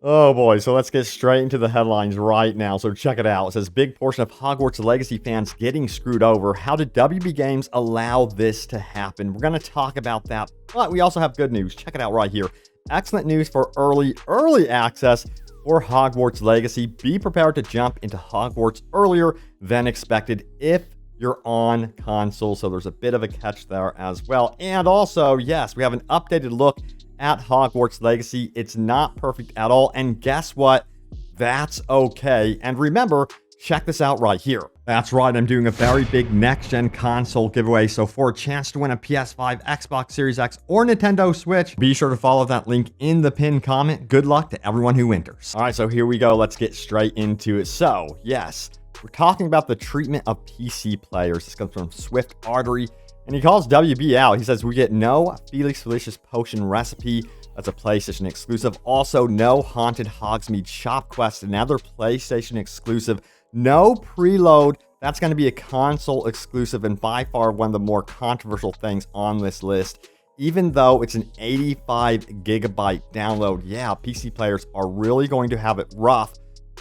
Oh boy, so let's get straight into the headlines right now. So check it out. It says big portion of Hogwarts Legacy fans getting screwed over. How did WB Games allow this to happen? We're going to talk about that, but we also have good news. Check it out right here. Excellent news for early access for Hogwarts Legacy. Be prepared to jump into Hogwarts earlier than expected if you're on console. So there's a bit of a catch there as well. And also, yes, we have an updated look at Hogwarts Legacy. It's not perfect at all. And guess what? That's okay. And remember, check this out right here. That's right, I'm doing a very big next-gen console giveaway. So for a chance to win a PS5, Xbox Series X, or Nintendo Switch, be sure to follow that link in the pinned comment. Good luck to everyone who enters. All right, so here we go. Let's get straight into it. So, yes, we're talking about the treatment of PC players. This comes from Swift Artery. And he calls WB out. He says, we get no Felix Felicia's Potion recipe. That's a PlayStation exclusive. Also, no Haunted Hogsmeade Shop Quest, another PlayStation exclusive. No preload. That's going to be a console exclusive and by far one of the more controversial things on this list. Even though it's an 85 gigabyte download, yeah, PC players are really going to have it rough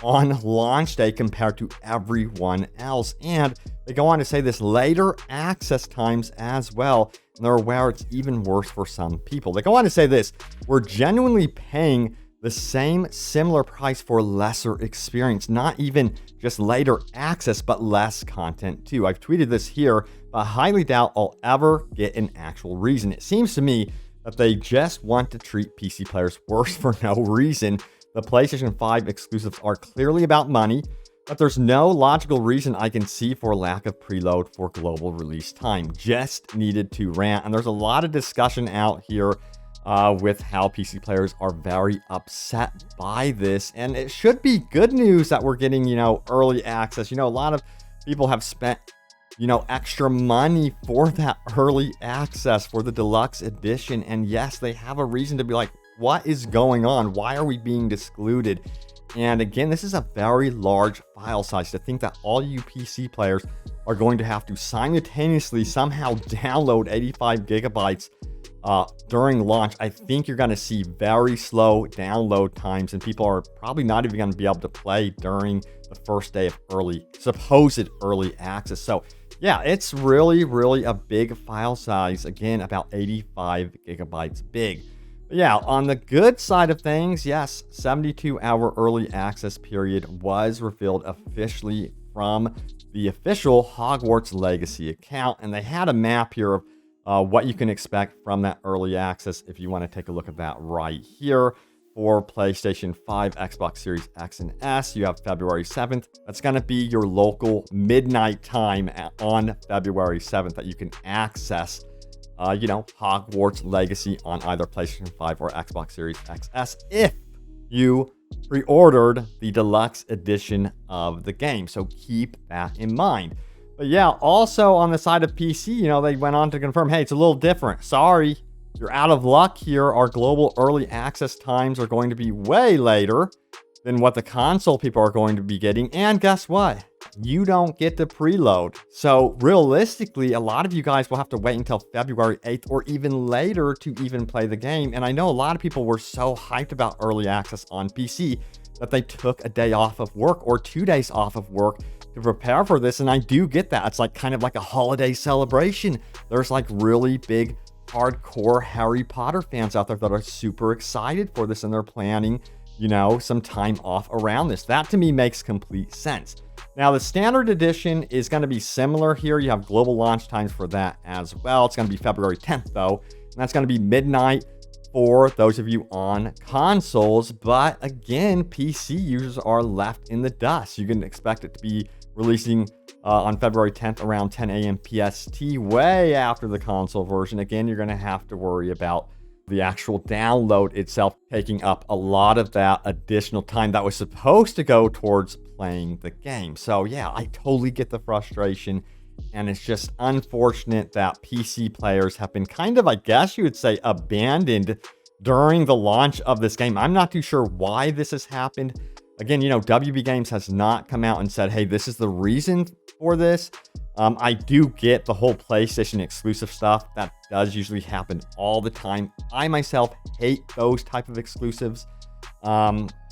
on launch day compared to everyone else. And they go on to say this later access times as well. And they're aware it's even worse for some people. They go on to say this: we're genuinely paying the same similar price for lesser experience, not even just later access, but less content too. I've tweeted this here, but I highly doubt I'll ever get an actual reason. It seems to me that they just want to treat PC players worse for no reason. The PlayStation 5 exclusives are clearly about money, but there's no logical reason I can see for lack of preload for global release time. Just needed to rant. And there's a lot of discussion out here with how PC players are very upset by this. And it should be good news that we're getting, early access. A lot of people have spent, extra money for that early access for the deluxe edition. And yes, they have a reason to be like, what is going on? Why are we being excluded? And again, this is a very large file size. To think that all you PC players are going to have to simultaneously somehow download 85 gigabytes during launch, I think you're going to see very slow download times, and people are probably not even going to be able to play during the first day of supposed early access. So yeah, it's really a big file size. Again, about 85 gigabytes big. Yeah, on the good side of things, yes, 72-hour early access period was revealed officially from the official Hogwarts Legacy account. And they had a map here of what you can expect from that early access if you want to take a look at that right here. For PlayStation 5, Xbox Series X and S, you have February 7th. That's going to be your local midnight time on February 7th that you can access Hogwarts Legacy on either PlayStation 5 or Xbox Series XS if you pre-ordered the deluxe edition of the game. So keep that in mind. But yeah, also on the side of PC, they went on to confirm, hey, it's a little different. Sorry, you're out of luck here. Our global early access times are going to be way later than what the console people are going to be getting. And guess what? You don't get the preload. So realistically, a lot of you guys will have to wait until February 8th or even later to even play the game. And I know a lot of people were so hyped about early access on PC that they took a day off of work or 2 days off of work to prepare for this. And I do get that. It's like kind of like a holiday celebration. There's like really big hardcore Harry Potter fans out there that are super excited for this, and they're planning some time off around this. That to me makes complete sense. Now, the standard edition is going to be similar here. You have global launch times for that as well. It's going to be February 10th, though. And that's going to be midnight for those of you on consoles. But again, PC users are left in the dust. You can expect it to be releasing on February 10th around 10 a.m. PST, way after the console version. Again, you're going to have to worry about the actual download itself taking up a lot of that additional time that was supposed to go towards playing the game. So yeah, I totally get the frustration, and it's just unfortunate that PC players have been kind of, I guess you would say, abandoned during the launch of this game. I'm not too sure why this has happened. Again, WB Games has not come out and said, hey, this is the reason for this. I do get the whole PlayStation exclusive stuff. That does usually happen all the time. I myself hate those type of exclusives.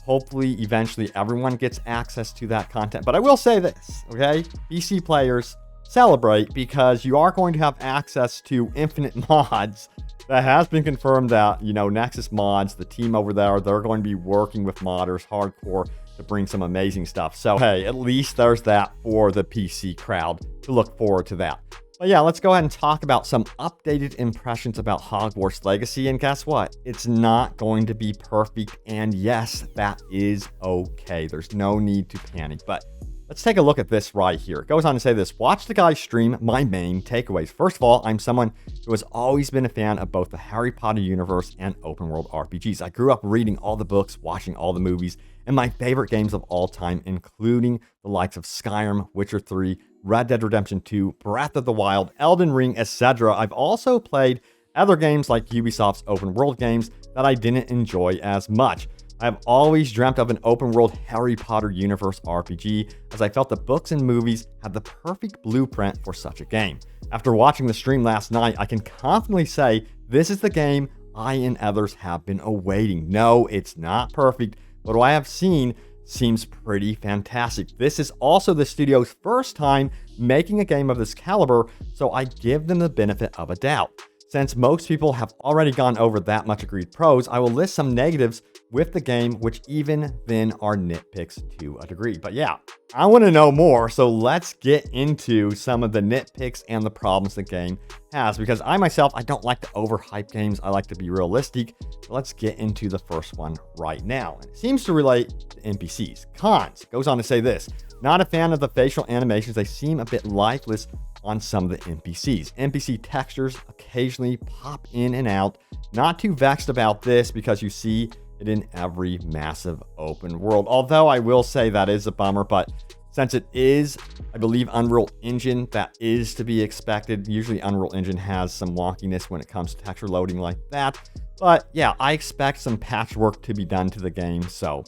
Hopefully, eventually, everyone gets access to that content. But I will say this, okay? PC players, celebrate, because you are going to have access to infinite mods. That has been confirmed that, Nexus Mods, the team over there, they're going to be working with modders hardcore to bring some amazing stuff. So, hey, at least there's that for the PC crowd to look forward to that. But yeah, let's go ahead and talk about some updated impressions about Hogwarts Legacy. And guess what? It's not going to be perfect. And yes, that is okay. There's no need to panic. But let's take a look at this right here. It goes on to say this: watch the guy stream my main takeaways. First of all, I'm someone who has always been a fan of both the Harry Potter universe and open world RPGs. I grew up reading all the books, watching all the movies, and my favorite games of all time, including the likes of Skyrim, Witcher 3, Red Dead Redemption 2, Breath of the Wild, Elden Ring, etc. I've also played other games like Ubisoft's open world games that I didn't enjoy as much. I've always dreamt of an open world Harry Potter universe RPG, as I felt the books and movies had the perfect blueprint for such a game. After watching the stream last night, I can confidently say this is the game I and others have been awaiting. No, it's not perfect, but what I have seen seems pretty fantastic. This is also the studio's first time making a game of this caliber, so I give them the benefit of a doubt. Since most people have already gone over that much agreed pros, I will list some negatives with the game, which even then are nitpicks to a degree. But yeah, I want to know more, so let's get into some of the nitpicks and the problems the game has, because I myself, I don't like to overhype games. I like to be realistic. So let's get into the first one right now. And it seems to relate to NPCs. Cons. It goes on to say this: not a fan of the facial animations. They seem a bit lifeless on some of the NPCs. NPC textures occasionally pop in and out. Not too vexed about this, because you see it in every massive open world. Although I will say that is a bummer, but since it is, I believe, Unreal Engine, that is to be expected. Usually Unreal Engine has some wonkiness when it comes to texture loading like that. But yeah, I expect some patchwork to be done to the game, so,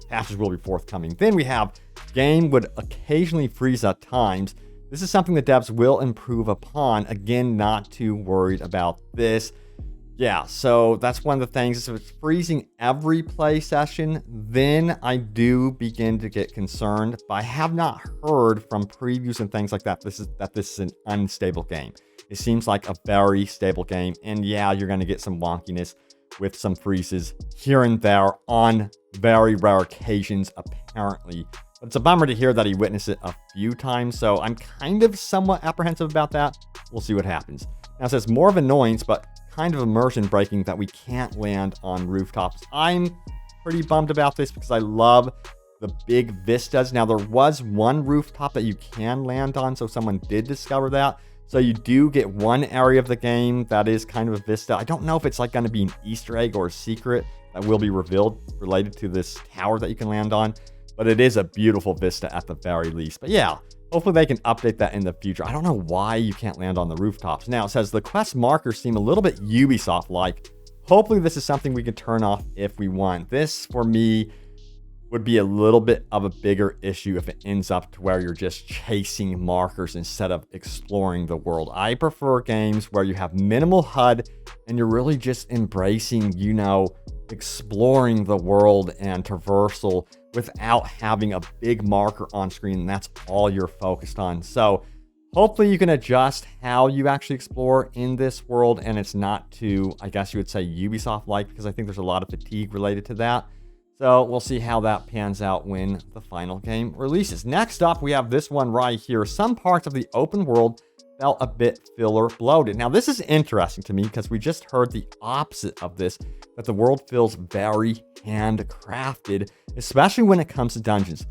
patches will be forthcoming. Then we have game would occasionally freeze at times. This is something the devs will improve upon. Again, not too worried about this. Yeah, so that's one of the things. If it's freezing every play session, then I do begin to get concerned. But I have not heard from previews and things like that this is an unstable game. It seems like a very stable game. And yeah, you're going to get some wonkiness with some freezes here and there on very rare occasions, apparently. But it's a bummer to hear that he witnessed it a few times, so I'm kind of somewhat apprehensive about that. We'll see what happens. Now it says more of annoyance, but kind of immersion breaking that we can't land on rooftops. I'm pretty bummed about this because I love the big vistas. Now there was one rooftop that you can land on, so someone did discover that. So you do get one area of the game that is kind of a vista. I don't know if it's like going to be an Easter egg or a secret that will be revealed related to this tower that you can land on. But it is a beautiful vista at the very least. But yeah, hopefully they can update that in the future. I don't know why you can't land on the rooftops. Now it says the quest markers seem a little bit Ubisoft-like. Hopefully this is something we can turn off if we want. This, for me, would be a little bit of a bigger issue if it ends up to where you're just chasing markers instead of exploring the world. I prefer games where you have minimal HUD and you're really just embracing, exploring the world and traversal without having a big marker on screen, and that's all you're focused on. So hopefully you can adjust how you actually explore in this world, and it's not too, I guess you would say, Ubisoft-like, because I think there's a lot of fatigue related to that. So we'll see how that pans out when the final game releases. Next up, we have this one right here. Some parts of the open world felt a bit filler bloated. Now, this is interesting to me because we just heard the opposite of this, that the world feels very handcrafted, especially when it comes to dungeons.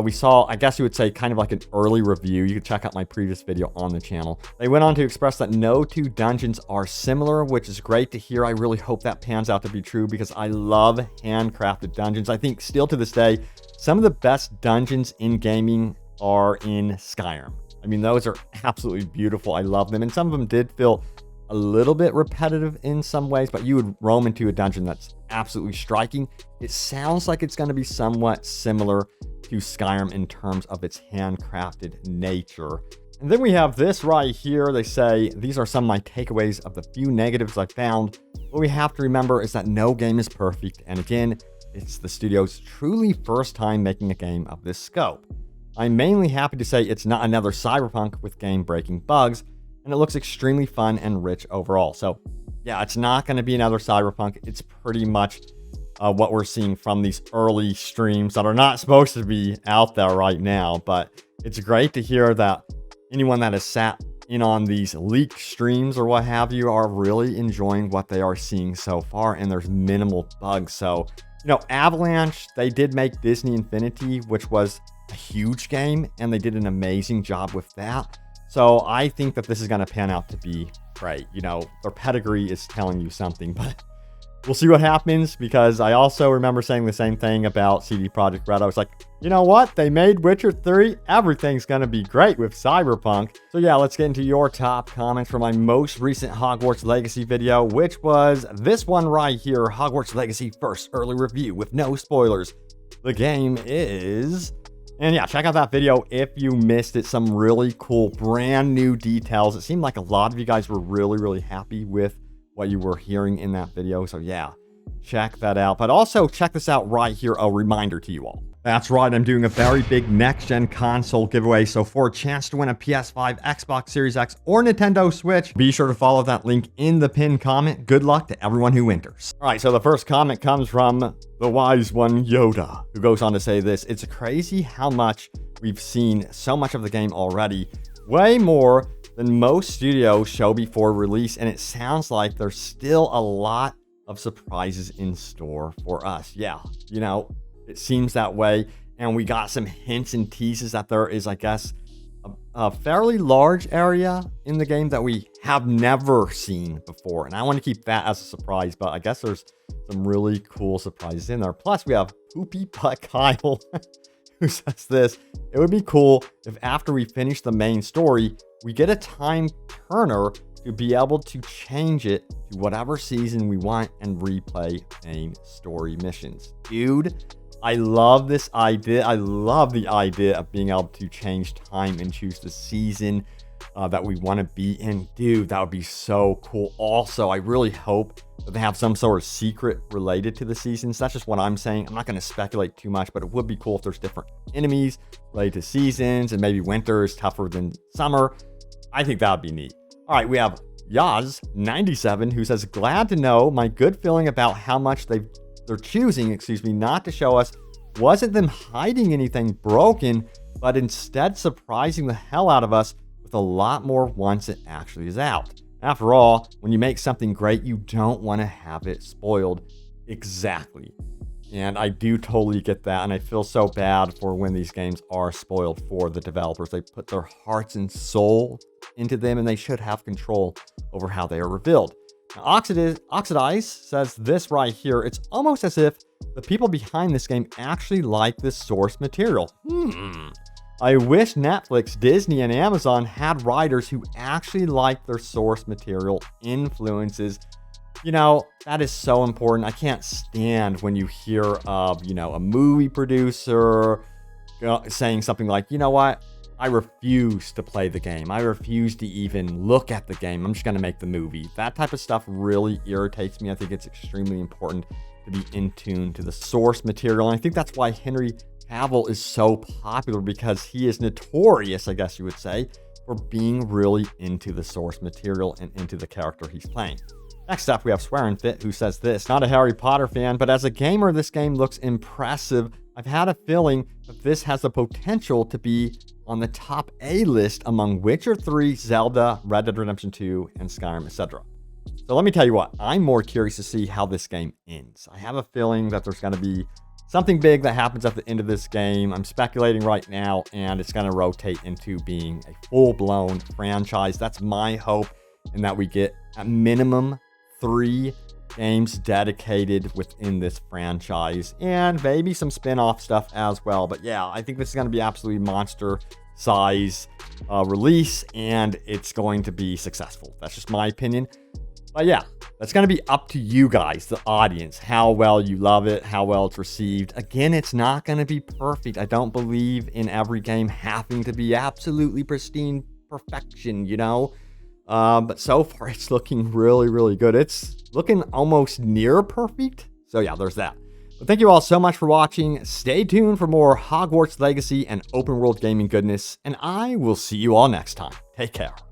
We saw, I guess you would say, kind of like an early review. You can check out my previous video on the channel. They went on to express that no two dungeons are similar, which is great to hear. I really hope that pans out to be true because I love handcrafted dungeons. I think still to this day, some of the best dungeons in gaming are in Skyrim. I mean, those are absolutely beautiful. I love them. And some of them did feel a little bit repetitive in some ways, but you would roam into a dungeon that's absolutely striking. It sounds like it's going to be somewhat similar to Skyrim in terms of its handcrafted nature. And then we have this right here. They say, these are some of my takeaways of the few negatives I found. What we have to remember is that no game is perfect. And again, it's the studio's truly first time making a game of this scope. I'm mainly happy to say it's not another Cyberpunk with game-breaking bugs, and it looks extremely fun and rich overall. So yeah, it's not going to be another Cyberpunk. It's pretty much what we're seeing from these early streams that are not supposed to be out there right now. But it's great to hear that anyone that has sat in on these leaked streams or what have you are really enjoying what they are seeing so far, and there's minimal bugs. So, you know, Avalanche, they did make Disney Infinity, which was a huge game, and they did an amazing job with that. So I think that this is going to pan out to be great. You know, their pedigree is telling you something, but we'll see what happens, because I also remember saying the same thing about CD Projekt Red. I was like, you know what? They made Witcher 3. Everything's going to be great with Cyberpunk. So yeah, let's get into your top comments for my most recent Hogwarts Legacy video, which was this one right here, Hogwarts Legacy first early review with no spoilers. The game is... And yeah, check out that video if you missed it. Some really cool brand new details. It seemed like a lot of you guys were really happy with what you were hearing in that video. So yeah, check that out. But also check this out right here, a reminder to you all. That's right, I'm doing a very big next-gen console giveaway. So for a chance to win a PS5, Xbox Series X, or Nintendo Switch, be sure to follow that link in the pinned comment. Good luck to everyone who enters. All right, so the first comment comes from the wise one, Yoda, who goes on to say this: it's crazy how much we've seen so much of the game already. Way more than most studios show before release, and it sounds like there's still a lot of surprises in store for us. Yeah, you know, it seems that way, and we got some hints and teases that there is, I guess, a fairly large area in the game that we have never seen before, and I want to keep that as a surprise, but I guess there's some really cool surprises in there. Plus, we have Poopy Butt Kyle, who says this: it would be cool if after we finish the main story, we get a time turner to be able to change it to whatever season we want and replay main story missions. Dude, I love this idea. I love the idea of being able to change time and choose the season that we want to be in. Dude, that would be so cool. Also, I really hope that they have some sort of secret related to the seasons. That's just what I'm saying. I'm not going to speculate too much, but it would be cool if there's different enemies related to seasons, and maybe winter is tougher than summer. I think that would be neat. All right, we have Yaz97, who says, glad to know my good feeling about how much they're choosing, not to show us wasn't them hiding anything broken, but instead surprising the hell out of us with a lot more once it actually is out. After all, when you make something great, you don't want to have it spoiled. Exactly. And I do totally get that, and I feel so bad for when these games are spoiled for the developers. They put their hearts and soul into them, and they should have control over how they are revealed. Now, Oxidize says this right here: it's almost as if the people behind this game actually like this source material. I wish Netflix, Disney, and Amazon had writers who actually like their source material influences. You know, that is so important. I can't stand when you hear of, you know, a movie producer saying something like, you know what, I refuse to play the game. I refuse to even look at the game. I'm just going to make the movie. That type of stuff really irritates me. I think it's extremely important to be in tune to the source material. And I think that's why Henry Cavill is so popular, because he is notorious, I guess you would say, for being really into the source material and into the character he's playing. Next up, we have Swearin' Fit, who says this: not a Harry Potter fan, but as a gamer, this game looks impressive. I've had a feeling that this has the potential to be on the top A list among Witcher 3, Zelda, Red Dead Redemption 2, and Skyrim, etc. So let me tell you what, I'm more curious to see how this game ends. I have a feeling that there's going to be something big that happens at the end of this game. I'm speculating right now, and it's going to rotate into being a full-blown franchise. That's my hope, and that we get at minimum 3 games dedicated within this franchise, and maybe some spin-off stuff as well. But yeah, I think this is going to be absolutely monster size release, and it's going to be successful. That's just my opinion. But yeah, that's going to be up to you guys, the audience, how well you love it, how well it's received. Again, it's not going to be perfect. I don't believe in every game having to be absolutely pristine perfection, you know? But so far, it's looking really good. It's looking almost near perfect. So yeah, there's that. Well, thank you all so much for watching. Stay tuned for more Hogwarts Legacy and open world gaming goodness, and I will see you all next time. Take care.